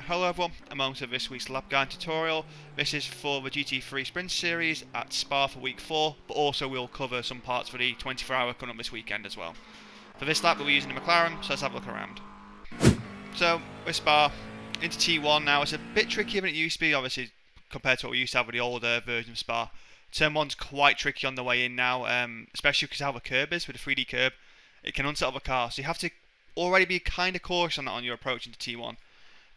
Hello everyone, I'm on to this week's lap guide tutorial. This is for the GT3 Sprint Series at Spa for week 4, but also we'll cover some parts for the 24-hour coming up this weekend as well. For this lap we'll be using the McLaren, so let's have a look around. So, with Spa, into T1 now. It's a bit trickier than it used to be, obviously, compared to what we used to have with the older version of Spa. Turn 1's quite tricky on the way in now, especially because how the curb is, with the 3D curb. It can unsettle the car, so you have to already be kind of cautious on that on your approach into T1.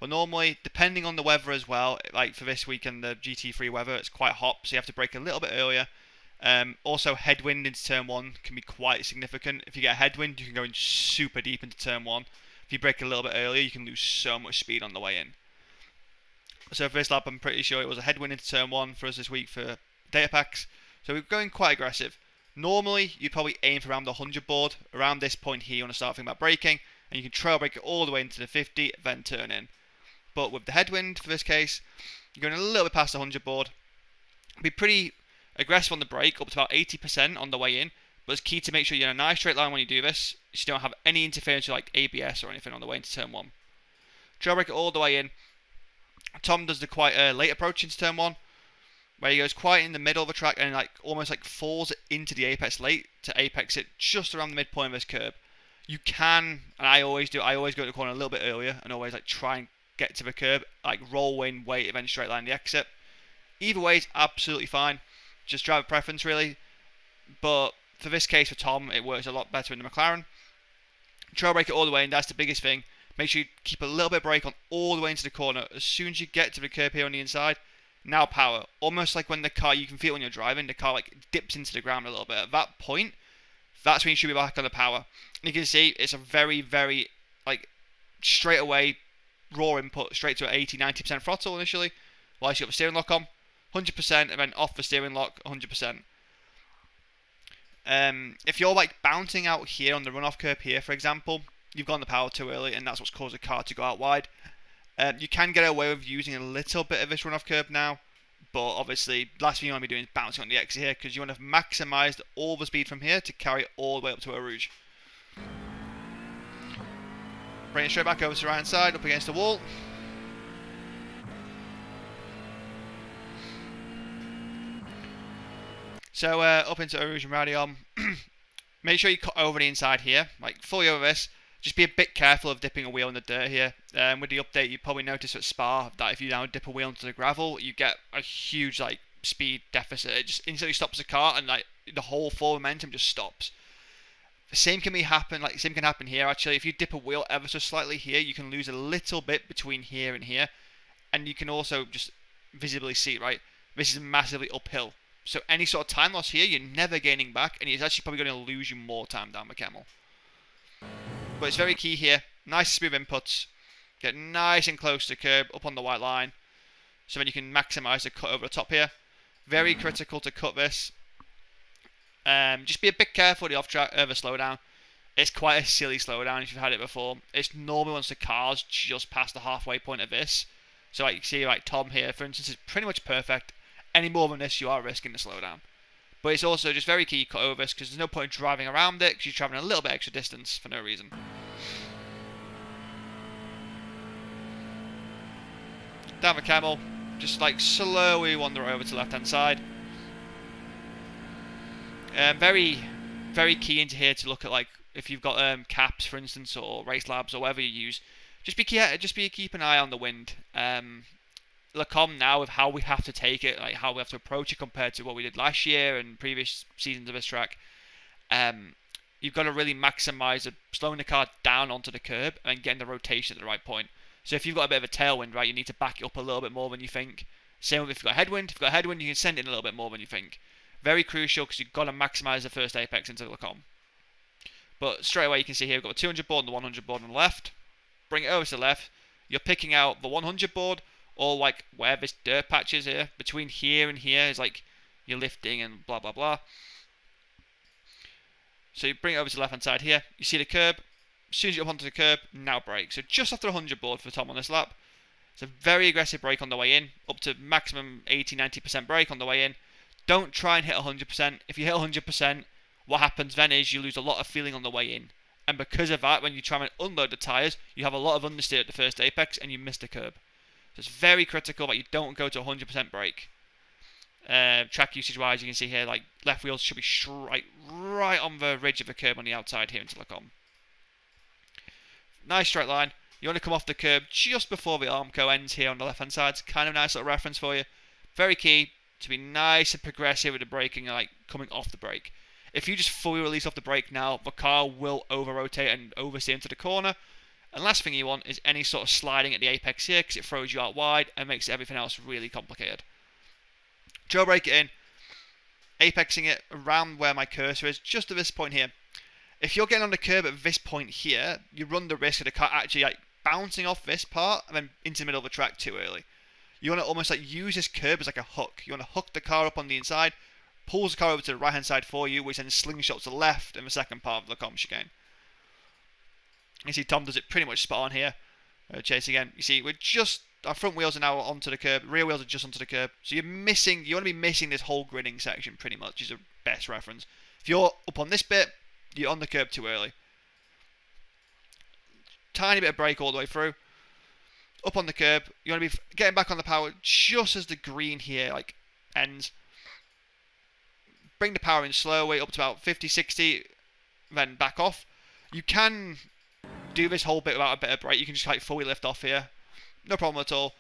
But normally, depending on the weather as well, like for this weekend, the GT3 weather, it's quite hot, so you have to brake a little bit earlier. Also, headwind into turn 1 can be quite significant. If you get a headwind, you can go in super deep into turn 1. If you brake a little bit earlier, you can lose so much speed on the way in. So for this lap, I'm pretty sure it was a headwind into turn 1 for us this week for data packs. So we're going quite aggressive. Normally, you'd probably aim for around the 100 board. Around this point here, you want to start thinking about braking, and you can trail brake it all the way into the 50, then turn in. But with the headwind, for this case, you're going a little bit past the 100 board. Be pretty aggressive on the brake, up to about 80% on the way in. But it's key to make sure you're in a nice straight line when you do this, so you don't have any interference with like ABS or anything on the way into turn 1. Trail brake it all the way in. Tom does the quite late approach into turn 1, where he goes quite in the middle of the track and like almost like falls into the apex late to apex it just around the midpoint of this curb. You can, and I always do, I always go to the corner a little bit earlier and always like try and get to the curb, like roll in, wait, and then straight line the exit. Either way is absolutely fine. Just driver preference really. But for this case for Tom, it works a lot better in the McLaren. Trail brake it all the way, and that's the biggest thing. Make sure you keep a little bit of brake on all the way into the corner. As soon as you get to the curb here on the inside, now power. Almost like when the car, you can feel when you're driving, the car like dips into the ground a little bit. At that point, that's when you should be back on the power. And you can see it's a very, very like straight away raw input straight to 80-90% throttle initially, whilst you got the steering lock on 100%, and then off the steering lock 100%. If you're like bouncing out here on the runoff curb here, for example, you've gone the power too early, and that's what's caused the car to go out wide. You can get away with using a little bit of this runoff curb now, but obviously the last thing you want to be doing is bouncing on the exit here, because you want to maximise all the speed from here to carry it all the way up to Eau Rouge. Bring it straight back over to the right hand side, up against the wall. So up into Eau Rouge and Radion. Make sure you cut over the inside here, like fully over this. Just be a bit careful of dipping a wheel in the dirt here. With the update, you probably noticed at Spa that if you now dip a wheel into the gravel, you get a huge like speed deficit. It just instantly stops the car, and like the whole forward momentum just stops. The same can happen here actually. If you dip a wheel ever so slightly here, you can lose a little bit between here and here, and you can also just visibly see, right, this is massively uphill. So any sort of time loss here, you're never gaining back, and it's actually probably going to lose you more time down the Kemmel. But it's very key here. Nice smooth inputs. Get nice and close to the curb, up on the white line, so then you can maximise the cut over the top here. Very critical to cut this. Just be a bit careful of the off-track the slowdown. It's quite a silly slowdown if you've had it before. It's normally once the car's just past the halfway point of this. So like you see, like Tom here, for instance, is pretty much perfect. Any more than this, you are risking the slowdown. But it's also just very key you cut over this, because there's no point in driving around it, because you're travelling a little bit extra distance for no reason. Down the Kemmel, just like slowly wander over to the left hand side. Very, very key into here to look at like if you've got caps, for instance, or race labs or whatever you use. Just keep an eye on the wind. Look on now with how we have to take it, like how we have to approach it compared to what we did last year and previous seasons of this track. You've got to really maximise slowing the car down onto the curb and getting the rotation at the right point. So if you've got a bit of a tailwind, right, you need to back it up a little bit more than you think. Same with if you've got a headwind. If you've got a headwind, you can send it in a little bit more than you think. Very crucial, because you've got to maximise the first apex into the com. But straight away you can see here we've got a 200 board and the 100 board on the left. Bring it over to the left. You're picking out the 100 board, or like where this dirt patch is here. Between here and here is like you're lifting and blah blah blah. So you bring it over to the left hand side here. You see the curb. As soon as you up onto the curb, now brake. So just after 100 board for Tom on this lap. It's a very aggressive brake on the way in, up to maximum 80-90% brake on the way in. Don't try and hit 100%. If you hit 100%, what happens then is you lose a lot of feeling on the way in. And because of that, when you try and unload the tyres, you have a lot of understeer at the first apex and you miss the curb. So it's very critical that you don't go to 100% brake. Track usage wise, you can see here, like, left wheels should be right on the ridge of the curb on the outside here into Lacombe. Nice straight line. You want to come off the curb just before the Armco ends here on the left hand side. It's kind of a nice little reference for you. Very key to be nice and progressive with the braking, like coming off the brake. If you just fully release off the brake now, the car will over-rotate and oversteer into the corner. And last thing you want is any sort of sliding at the apex here, because it throws you out wide and makes everything else really complicated. Trail brake it in, apexing it around where my cursor is, just at this point here. If you're getting on the curb at this point here, you run the risk of the car actually like bouncing off this part and then into the middle of the track too early. You want to almost like use this curb as like a hook. You want to hook the car up on the inside, pulls the car over to the right hand side for you, which then slingshots to the left in the second part of the Lacombe chicane. You see Tom does it pretty much spot on here. Chase again. You see we're just, our front wheels are now onto the curb, rear wheels are just onto the curb. So you want to be missing this whole gridding section pretty much is the best reference. If you're up on this bit, you're on the curb too early. Tiny bit of brake all the way through. Up on the curb, you want to be getting back on the power just as the green here like ends. Bring the power in slowly up to about 50, 60, then back off. You can do this whole bit without a bit of brake. You can just like fully lift off here. No problem at all.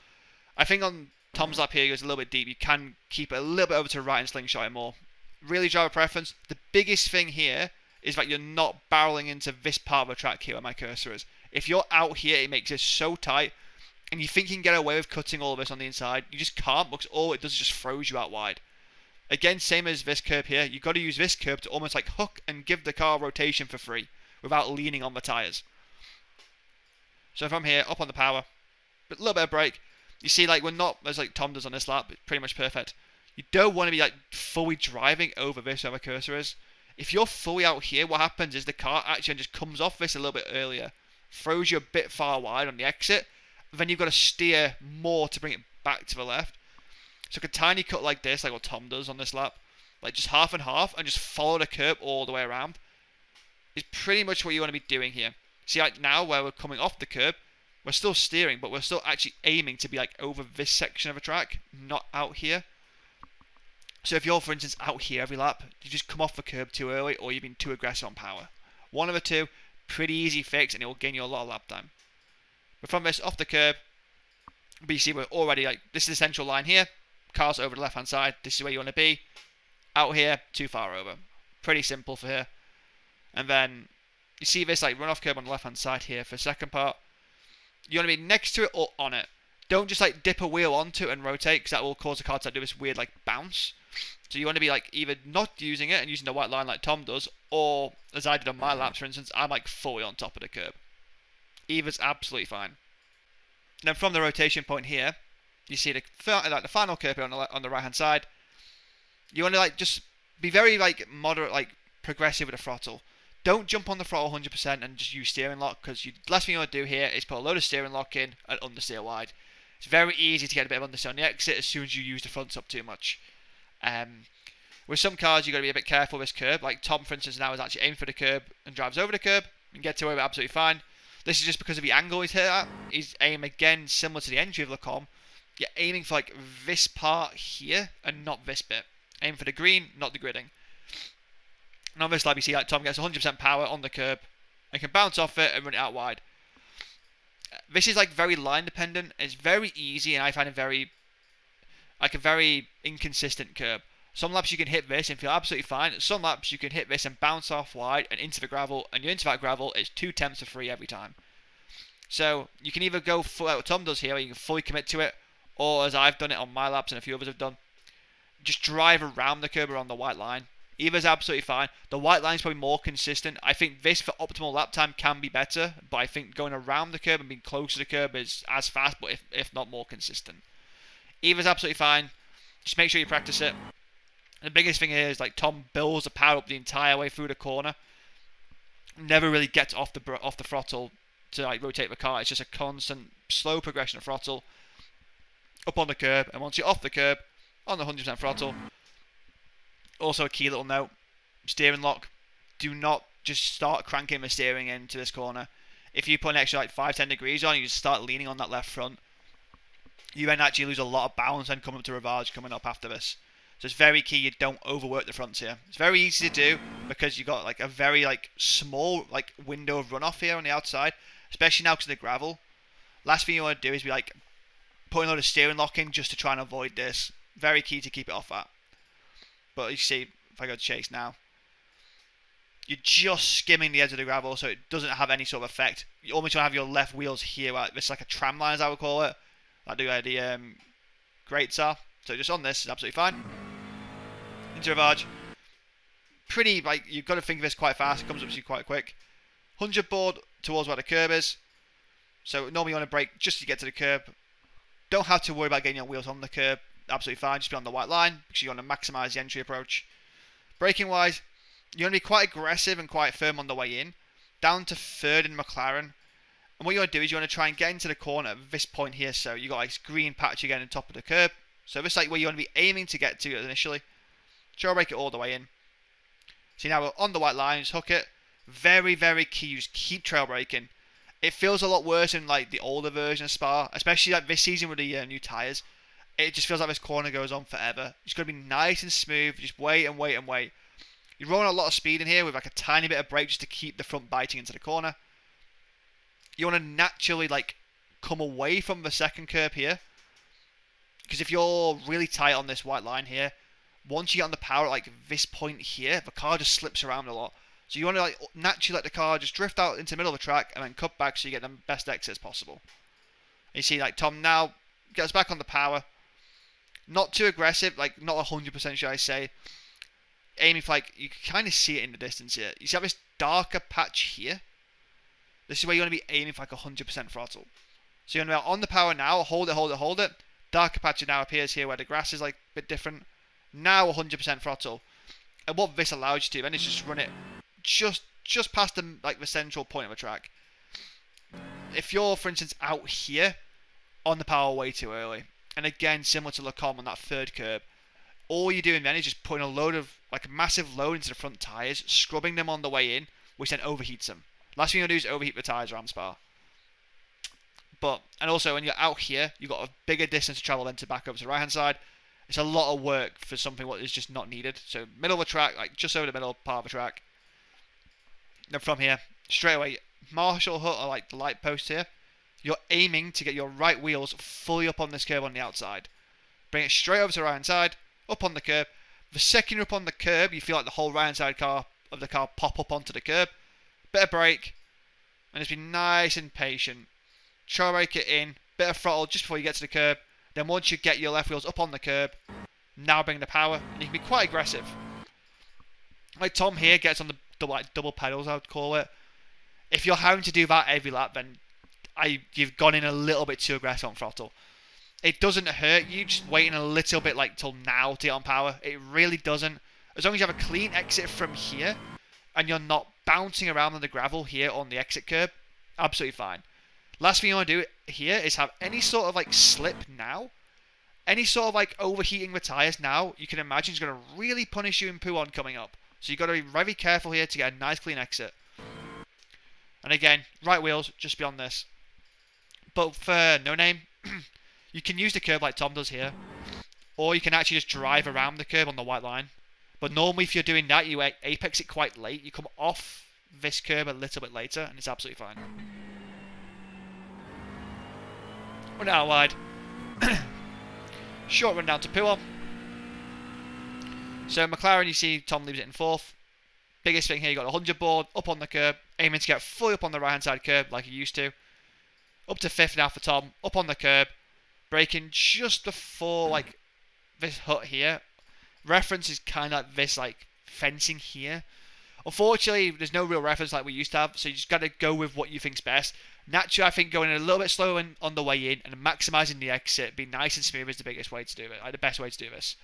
I think on Tom's lap here, it goes a little bit deep. You can keep it a little bit over to the right and slingshot it more. Really driver preference. The biggest thing here is that you're not barreling into this part of the track here where my cursor is. If you're out here, it makes it so tight, and you think you can get away with cutting all of this on the inside. You just can't, because all it does is just throws you out wide. Again, same as this curb here. You've got to use this curb to almost like hook and give the car rotation for free without leaning on the tyres. So from here, up on the power, a little bit of brake. You see, like, we're not, as like Tom does on this lap, it's pretty much perfect. You don't want to be like fully driving over this where the cursor is. If you're fully out here, what happens is the car actually just comes off this a little bit earlier, throws you a bit far wide on the exit, then you've got to steer more to bring it back to the left. So like a tiny cut like this, like what Tom does on this lap, like just half and half, and just follow the curb all the way around, is pretty much what you want to be doing here. See, like now where we're coming off the curb, we're still steering, but we're still actually aiming to be like over this section of a track, not out here. So if you're, for instance, out here every lap, you just come off the curb too early, or you've been too aggressive on power. One of the two, pretty easy fix, and it will gain you a lot of lap time. But from this, off the curb, but you see we're already, like, this is the central line here. Car's over the left-hand side. This is where you want to be. Out here, too far over. Pretty simple for here. And then, you see this, like, run-off curb on the left-hand side here for the second part. You want to be next to it or on it. Don't just, like, dip a wheel onto it and rotate, because that will cause the car to do this weird, like, bounce. So you want to be, like, either not using it and using the white line like Tom does, or, as I did on my laps, for instance, I'm, like, fully on top of the curb. Either's absolutely fine. And then from the rotation point here, you see the final curb here on the right-hand side. You want to, like, just be very, like, moderate, like, progressive with the throttle. Don't jump on the throttle 100% and just use steering lock, because the last thing you want to do here is put a load of steering lock in and understeer wide. It's very easy to get a bit of understeer on the exit as soon as you use the front up too much. With some cars, you've got to be a bit careful with this curb. Like Tom, for instance, now is actually aiming for the curb and drives over the curb and gets away with it absolutely fine. This is just because of the angle he's hit at. He's aiming again similar to the entry of Lacombe. You're aiming for like this part here and not this bit. Aim for the green, not the gridding. And on this lap, you see like Tom gets 100% power on the curb and can bounce off it and run it out wide. This is like very line dependent. It's very easy, and I find it very like a very inconsistent curb. Some laps you can hit this and feel absolutely fine. Some laps you can hit this and bounce off wide and into the gravel, and you're into that gravel, it's 2 tenths of free every time. So you can either go full out what Tom does here, where you can fully commit to it, or as I've done it on my laps and a few others have done, just drive around the curb or on the white line. Either's absolutely fine. The white line is probably more consistent. I think this for optimal lap time can be better, but I think going around the curb and being close to the curb is as fast, but if not more consistent. Either's absolutely fine. Just make sure you practice it. And the biggest thing here is like Tom builds the power up the entire way through the corner. Never really gets off the throttle to like rotate the car. It's just a constant slow progression of throttle up on the curb, and once you're off the curb on the 100% throttle. Also a key little note, steering lock. Do not just start cranking the steering into this corner. If you put an extra like 5-10 degrees on, you just start leaning on that left front. you then actually lose a lot of balance and come up to Rivage coming up after this. So it's very key you don't overwork the fronts here. It's very easy to do because you've got like a very like small like window of runoff here on the outside, especially now because of the gravel. Last thing you want to do is be like putting a lot of steering lock in just to try and avoid this. Very key to keep it off that. But you see, if I go to chase now, you're just skimming the edge of the gravel, so it doesn't have any sort of effect. You almost want to have your left wheels here, right? It's like a tram line, as I would call it. Like the grates are. So just on this is absolutely fine. Into Rivage. Pretty, like, you've got to think of this quite fast. It comes up to you quite quick. 100 board towards where the curb is. So normally you want to brake just to get to the curb. Don't have to worry about getting your wheels on the curb. Absolutely fine. Just be on the white line because you want to maximise the entry approach. Braking wise, you want to be quite aggressive and quite firm on the way in. Down to third in McLaren. And what you want to do is you want to try and get into the corner at this point here. So you got like green patch again on top of the curb. So this is like where you want to be aiming to get to initially. Trail brake it all the way in. See, now we're on the white line, just hook it. Very, very key, just keep trail braking. It feels a lot worse in like the older version of Spa, especially like this season with the new tyres. It just feels like this corner goes on forever. It's got to be nice and smooth, just wait and wait and wait. You're rolling a lot of speed in here with like a tiny bit of brake just to keep the front biting into the corner. You want to naturally like come away from the second curb here. Because if you're really tight on this white line here, once you get on the power at like this point here, the car just slips around a lot. So you want to like naturally let the car just drift out into the middle of the track and then cut back so you get the best exit as possible. And you see like Tom now gets back on the power. Not too aggressive, like not 100% should I say. Aiming for like, you can kind of see it in the distance here. You see how this darker patch here? This is where you want to be aiming for like 100% throttle. So you're going to be on the power now, hold it, hold it, hold it. Darker patch now appears here where the grass is like a bit different. Now 100% throttle. And what this allows you to then is just run it just past the like the central point of the track. If you're, for instance, out here on the power way too early, and again similar to Lecombe on that third curb, all you're doing then is just putting a load of like a massive load into the front tyres, scrubbing them on the way in, which then overheats them. Last thing you want to do is overheat the tyres around Spa. But and also when you're out here, you've got a bigger distance to travel then to back over to the right hand side. It's a lot of work for something what is just not needed. So middle of the track, like just over the middle part of the track. Then from here, straight away, Marshall Hut or like the light post here. You're aiming to get your right wheels fully up on this curb on the outside. Bring it straight over to the right hand side, up on the curb. The second you're up on the curb, you feel like the whole right hand side of the car pop up onto the curb. Bit of brake, and just be nice and patient. Try brake it in, bit of throttle just before you get to the curb. Then once you get your left wheels up on the curb, now bring the power, and you can be quite aggressive. Like Tom here gets on the like double pedals, I would call it. If you're having to do that every lap, then you've gone in a little bit too aggressive on throttle. It doesn't hurt you just waiting a little bit like till now to get on power. It really doesn't. As long as you have a clean exit from here, and you're not bouncing around on the gravel here on the exit curb, absolutely fine. Last thing you want to do here is have any sort of like slip now, any sort of like overheating the tyres now, you can imagine is going to really punish you in Pouhon coming up. So you've got to be very careful here to get a nice clean exit. And again, right wheels, just beyond this. But for no name, you can use the curb like Tom does here, or you can actually just drive around the curb on the white line. But normally if you're doing that, you apex it quite late. You come off this curb a little bit later, and it's absolutely fine. We're now wide. Short run down to Pouhon. So McLaren, you see Tom leaves it in fourth. Biggest thing here, you got a 100 board up on the curb, aiming to get fully up on the right hand side curb like you used to. Up to fifth now for Tom, up on the curb, braking just before like this hut here. Reference is kind of like this like fencing here. Unfortunately, there's no real reference like we used to have, so you just got to go with what you think's best. Naturally, I think going a little bit slower on the way in and maximising the exit, be nice and smooth is the biggest way to do it, like the best way to do this.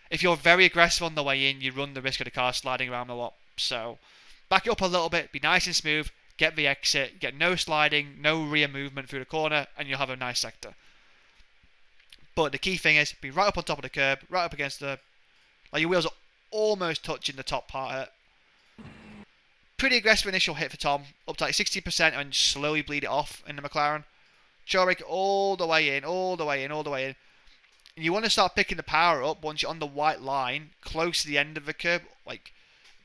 If you're very aggressive on the way in, you run the risk of the car sliding around a lot. So, back it up a little bit, be nice and smooth, get the exit, get no sliding, no rear movement through the corner, and you'll have a nice sector. But the key thing is, be right up on top of the curb, right up against the... Like your wheels are almost touching the top part of it. Pretty aggressive initial hit for Tom, up to like 60% and slowly bleed it off in the McLaren. Trail brake all the way in, all the way in, all the way in. And you want to start picking the power up once you're on the white line, close to the end of the curb. Like,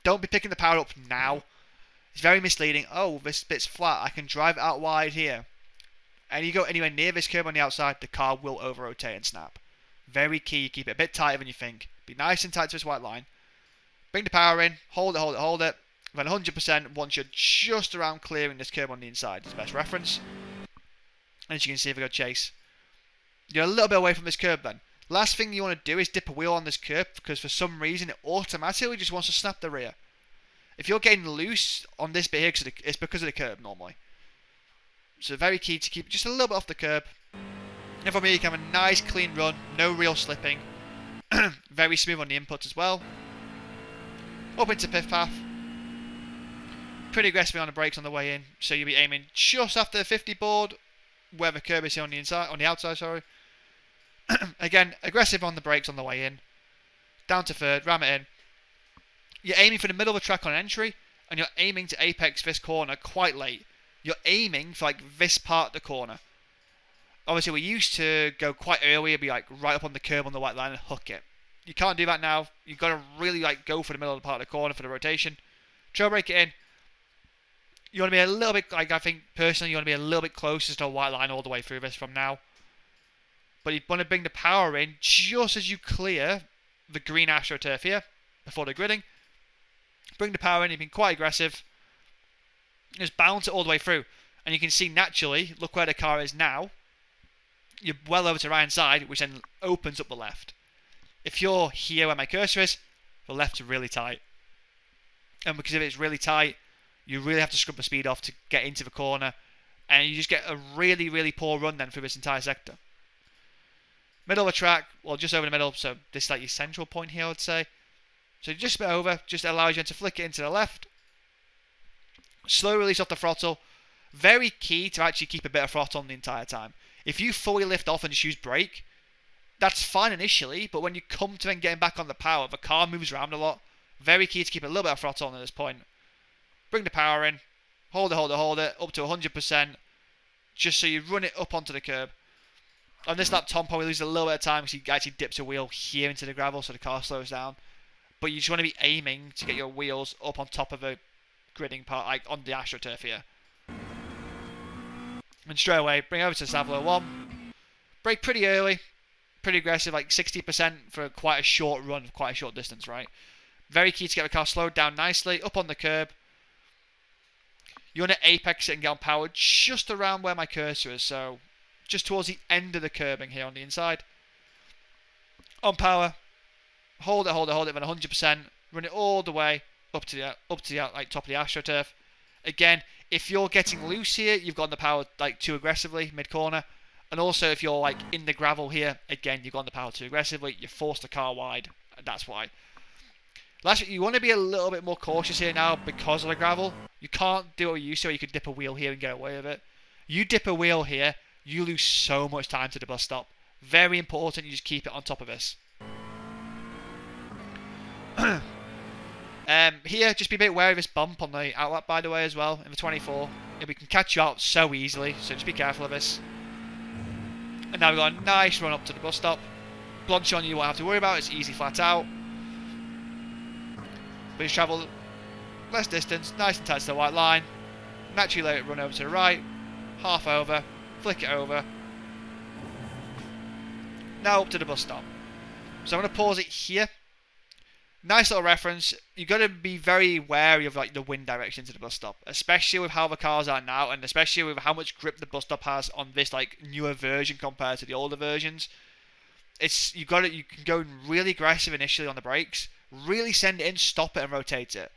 don't be picking the power up now. It's very misleading. Oh, this bit's flat. I can drive it out wide here. And you go anywhere near this curb on the outside, the car will over-rotate and snap. Very key. Keep it a bit tighter than you think. Be nice and tight to this white line. Bring the power in. Hold it, hold it, hold it. Then 100% once you're just around clearing this curb on the inside. It's the best reference. And as you can see, if we go chase, you're a little bit away from this curb then. Last thing you want to do is dip a wheel on this curb because for some reason it automatically just wants to snap the rear. If you're getting loose on this bit here, it's because of the curb normally. So very key to keep just a little bit off the curb. And from here you can have a nice clean run, no real slipping. Very smooth on the input as well. Up into pith path. Pretty aggressive on the brakes on the way in, so you'll be aiming just after the 50 board, where the curb is here on the inside, on the outside, sorry. Again, aggressive on the brakes on the way in. Down to third, ram it in. You're aiming for the middle of the track on entry, and you're aiming to apex this corner quite late. You're aiming for like this part of the corner. Obviously, we used to go quite early, it'd be like right up on the curb on the white line and hook it. You can't do that now. You've got to really like go for the middle of the part of the corner for the rotation. Trail brake it in. You want to be a little bit, like I think personally, you want to be a little bit closer to the white line all the way through this from now. But you want to bring the power in just as you clear the green AstroTurf here before the gridding. Bring the power in, you've been quite aggressive. Just bounce it all the way through. And you can see naturally, look where the car is now. You're well over to the right hand side, which then opens up the left. If you're here where my cursor is, the left's really tight. And because if it's really tight, you really have to scrub the speed off to get into the corner. And you just get a really, really poor run then through this entire sector. Middle of the track, well just over the middle, so this is like your central point here I would say. So just a bit over, just allows you to flick it into the left. Slow release off the throttle. Very key to actually keep a bit of throttle on the entire time. If you fully lift off and just use brake, that's fine initially, but when you come to then getting back on the power, the car moves around a lot. Very key to keep a little bit of throttle on at this point. Bring the power in. Hold it, hold it, hold it. Up to 100%. Just so you run it up onto the curb. On this lap, Tom probably loses a little bit of time because he actually dips a wheel here into the gravel so the car slows down. But you just want to be aiming to get your wheels up on top of the gridding part, like on the AstroTurf here. And straight away, bring over to Stavelot 1. Brake pretty early. Pretty aggressive, like 60% for quite a short run, quite a short distance, right? Very key to get the car slowed down nicely, up on the curb. You want to apex it and get on power just around where my cursor is, so just towards the end of the curbing here on the inside. On power, hold it, hold it, hold it, then 100%. Run it all the way up to the like top of the AstroTurf. Again, if you're getting loose here, you've got the power like too aggressively mid corner. And also, if you're like in the gravel here, again, you've gone the power too aggressively. You forced the car wide. That's why. Lastly, you want to be a little bit more cautious here now because of the gravel. You can't do what you used to, where you could dip a wheel here and get away with it. You dip a wheel here, you lose so much time to the bus stop. Very important. You just keep it on top of this. Here, just be a bit wary of this bump on the outlap, by the way, as well. In the 24, we can catch you out so easily. So just be careful of this. And now we've got a nice run up to the bus stop. Blanchimont you won't have to worry about, it's easy flat out. But just travel less distance, nice and tight to the white line. Naturally let it run over to the right. Half over, flick it over. Now up to the bus stop. So I'm going to pause it here. Nice little reference. You've got to be very wary of like the wind direction to the bus stop, especially with how the cars are now, and especially with how much grip the bus stop has on this like newer version compared to the older versions. You can go really aggressive initially on the brakes, really send it in, stop it, and rotate it.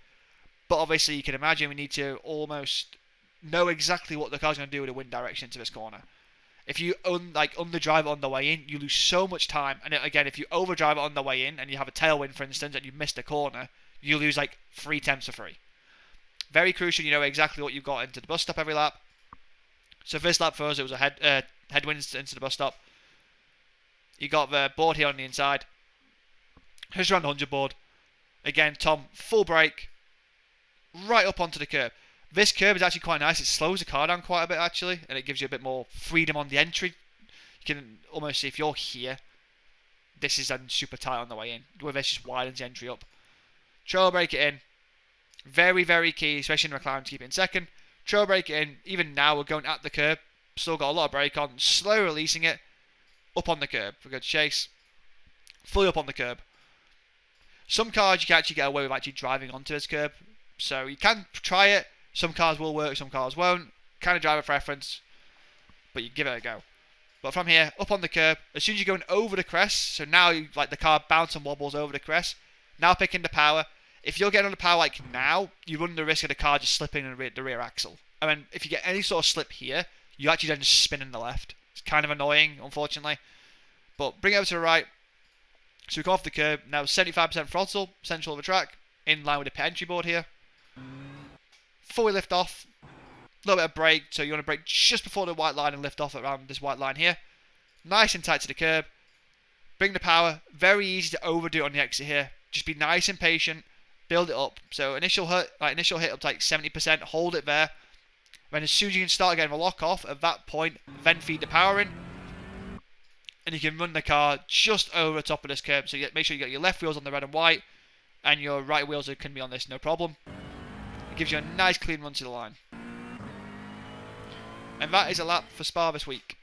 But obviously, you can imagine we need to almost know exactly what the car's going to do with the wind direction to this corner. If you underdrive it on the way in, you lose so much time. And again, if you overdrive it on the way in and you have a tailwind, for instance, and you miss a corner, you lose like 3 tenths for free. Very crucial, you know exactly what you've got into the bus stop every lap. So first lap for us, it was a headwinds into the bus stop. You got the board here on the inside. Here's around the 100 board. Again, Tom, full brake, right up onto the curb. This curb is actually quite nice. It slows the car down quite a bit actually, and it gives you a bit more freedom on the entry. You can almost see if you're here, this is then super tight on the way in. Where this just widens the entry up. Trail brake it in. Very, very key, especially in McLaren, to keep it in second. Trail brake it in. Even now we're going at the curb. Still got a lot of brake on. Slow releasing it. Up on the curb. We're going to chase. Fully up on the curb. Some cars you can actually get away with actually driving onto this curb. So you can try it. Some cars will work, some cars won't. Kind of driver preference. But you give it a go. But from here, up on the curb, as soon as you're going over the crest, so now you, like the car bounce and wobbles over the crest. Now picking the power. If you're getting on the power like now, you run the risk of the car just slipping in the rear axle. I mean, if you get any sort of slip here, you actually then just spin in the left. It's kind of annoying, unfortunately. But bring it over to the right. So we come off the curb. Now 75% throttle, central of the track, in line with the pit entry board here. Fully lift off. A little bit of brake, so you want to brake just before the white line and lift off around this white line here. Nice and tight to the curb. Bring the power. Very easy to overdo it on the exit here. Just be nice and patient. Build it up. So initial hit up to like 70%. Hold it there. Then as soon as you can start getting a lock off, at that point, then feed the power in. And you can run the car just over the top of this curb. So make sure you get your left wheels on the red and white. And your right wheels can be on this, no problem. It gives you a nice clean run to the line. And that is a lap for Spa this week.